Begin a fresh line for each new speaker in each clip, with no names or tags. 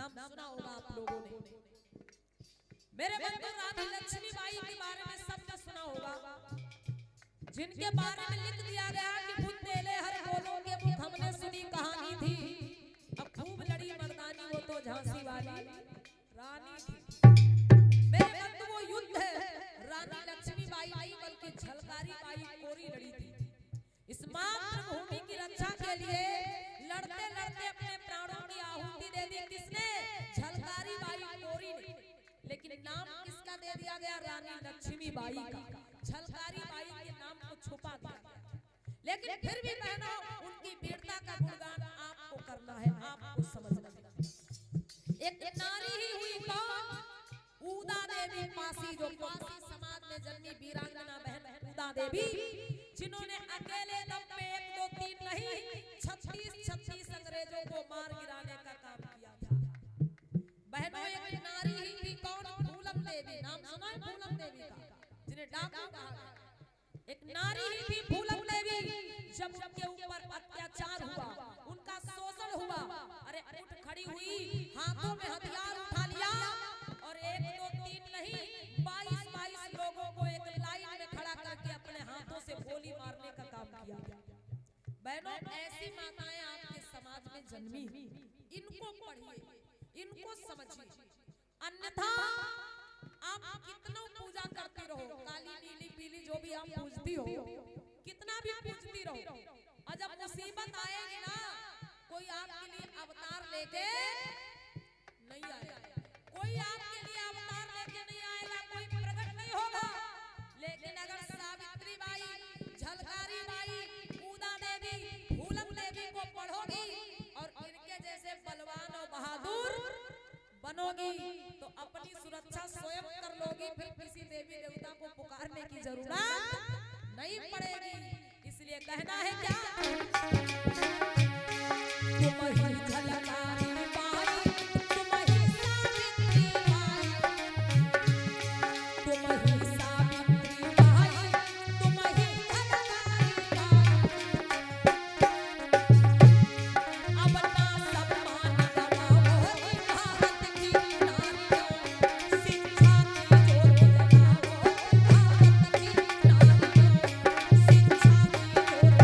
नाम सुना होगा आप लोगों ने। मेरे बंधु रानी लक्ष्मीबाई के बारे में सबने सुना होगा, जिनके बारे में लिख दिया गया कि बुंदेले हर बोलों के मुख हमने सुनी कहानी थी, अब खूब लड़ी मर्दानी वो तो झांसी वाली रानी थी। मेरे बंधु वो युद्ध है रानी लक्ष्मीबाई नहीं बल्कि झलकारी बाई कोरी लड़ी थी। इस मातृभूमि की रक्षा के लिए लड़ते लड़ते अपने प्राणों की आहुति दे दी। किसने? झलकारी बाई कोरी ने। लेकिन नाम किसका दे दिया गया? रानी लक्ष्मीबाई का। झलकारी बाई के नाम को छुपा दिया गया। लेकिन फिर भी बहनों उनकी वीरता का गुणगान आपको करना है, आपको समझना है। एक नारी ही हुई कौन? उदा देवी पासी, जो पासी समाज में जन्मी वीरांगना बहन उदा देवी, जिन्होंने अकेले दम पे 1 2 3 नहीं 36 अंग्रेजों को मार गिराने का काम किया था। बहनों एक नारी ही थी कौन? फूलन देवी। नाम सुना है फूलन देवी का, जिन्हें डाकू कहा गया। एक नारी ही थी फूलन देवी। जब उनके ऊपर अत्याचार हुआ, उनका शोषण हुआ, अरे उठ खड़ी हुई, हाथों में हथियार उठा लिया और 1 2 3 नहीं 22 लोगों को एक लाइन में खड़ा करके अपने हाथों से गोली मारने का काम किया। बहनों ऐसी माताएं आपके समाज में जन्मी, इनको पढ़िए, इनको समझिए, अन्यथा आप कितना पूजा करती रहो, काली नीली पीली जो भी आप पूजती हो, कितना भी पूजती रहो, और जब मुसीबत आएगी ना, कोई आपके लिए अवतार लेके नहीं आएगा, कोई आपके लिए अवतार लेके नहीं आएगा, कोई प्रकट नहीं होगा। लेकिन अगर सावित्री बाई, झलकारी बाई, उदा देवी, फूलन देवी को पढ़ोगी और इनके जैसे बलवान और बहादुर बनोगी तो अपनी सुरक्षा स्वयं कर लोगी, फिर किसी देवी देवता को पुकारने की जरूरत नहीं पड़ेगी। इसलिए कहना है क्या? तुम ही झलकारी बाई, तुम ही सावित्री बाई, तुम ही सावित्री बाई, तुम ही झलकारी बाई। अब ना सम्मान गवाओ भारत की नारियों, शिक्षा की ज्योत जलाओ भारत की नारियों, शिक्षा की ज्योत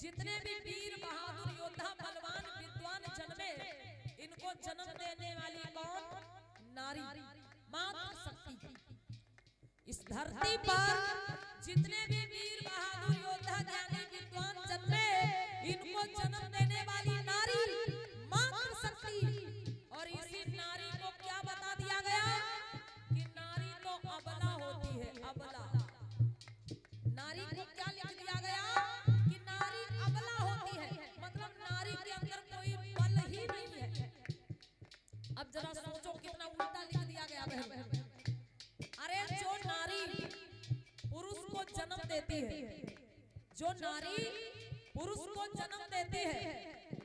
जितने भी वीर बहादुर योद्धा बलवान विद्वान जन्मे, इनको जन्म देने वाली कौन? नारी, मातृशक्ति। इस धरती पर जितने भी वीर बहादुर योद्धा ज्ञानी विद्वान जन्मे, इनको जन्म देने वाली नारी मातृशक्ति। और इसी नारी को क्या बता दिया गया कि नारी तो अबला होती है, अबला। नारी को क्या लिख दिया गया कि नारी अबला होती है, मतलब नारी के अंदर कोई बल ही नहीं है। अब जरा सोचो कितना उल्टा लिख दिया गया बहन। अरे जो नारी पुरुष को जन्म देती है, जो नारी पुरुष को जन्म देती है,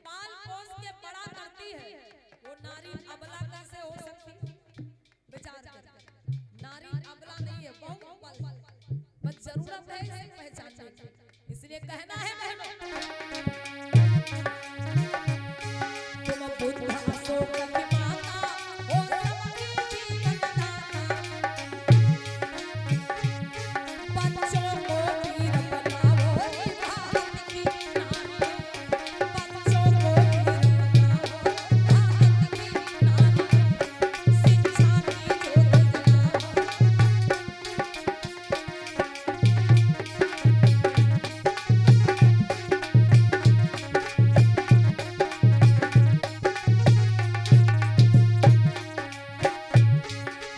पाल पोस के बड़ा करती है, वो नारी अबला कैसे हो सकती? विचार कर, नारी अबला नहीं है, बहुत बस जरूरत है इसे पहचानने की। इसलिए कहना है बहनों, तुम बुद्ध अशोक की माता हो, सबकी जीवन दाता, बच्चों को वीर बनाओ भारत की नारी, बच्चों को वीर बनाओ भारत की नारी, शिक्षा की ज्योत जलाओ।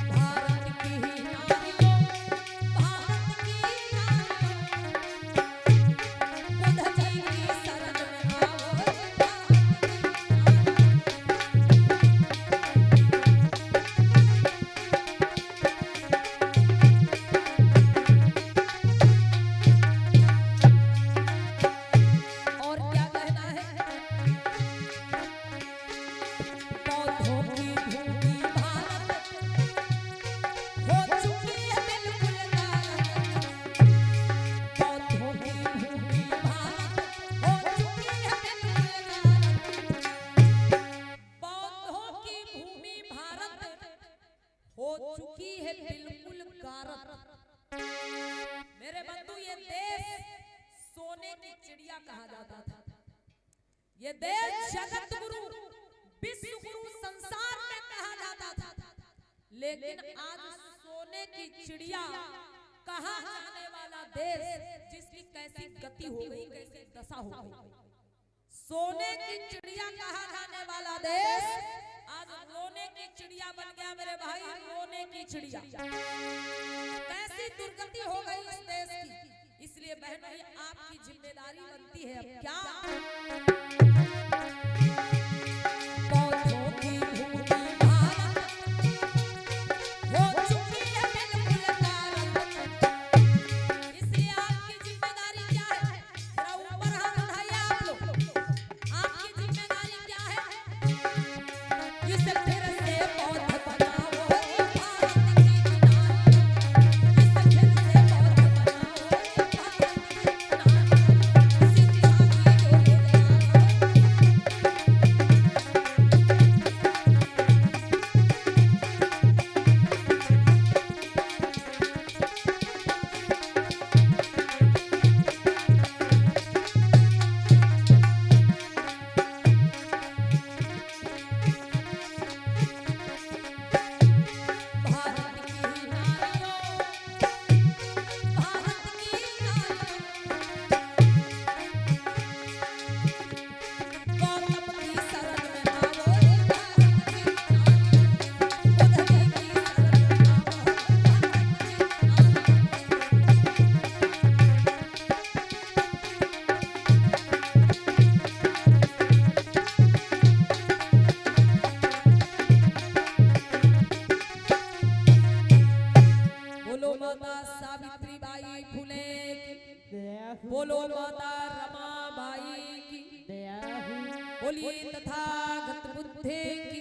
भारत की नारियों, भारत की नारियों, बुद्ध जी की शरण में आओ भारत की। और क्या कहना है, पौधों की भूमि भारत हो चुकी है बिल्कुल गारत, पौधों की भूमि भारत हो चुकी है बिल्कुल गारत, पौधों की भूमि भारत हो चुकी है बिल्कुल गारत। मेरे बंधु, ये देश सोने की चिड़िया कहा जाता था, ये देश जगत गुरु विश्व गुरु संसार में कहा जाता था, लेकिन आज सोने की चिड़िया कहा जाने वाला देश, जिसकी कैसी गति हो गई, कैसी दशा हो गई। सोने की चिड़िया कहा जाने वाला देश आज रोने की चिड़िया बन गया मेरे भाई, रोने की चिड़िया। कैसी दुर्गति हो गई इस देश की। इसलिए बहनों, ये आपकी जिम्मेदारी बनती है। अब क्या, पौधों की भूमि भारत हो चुकी है बिल्कुल गारत, इसलिए आपकी जिम्मेदारी क्या है? जरा ऊपर हाथ उठाइए आप लोग। आपकी जिम्मेदारी क्या है? इसे फिर से पौध बनाओ भारत की नारी, इसे फिर से पौध बनाओ भारत की नारी, शिक्षा की ज्योत बोलो माता रमाबाई की, बोलिए तथागत बुद्धे की।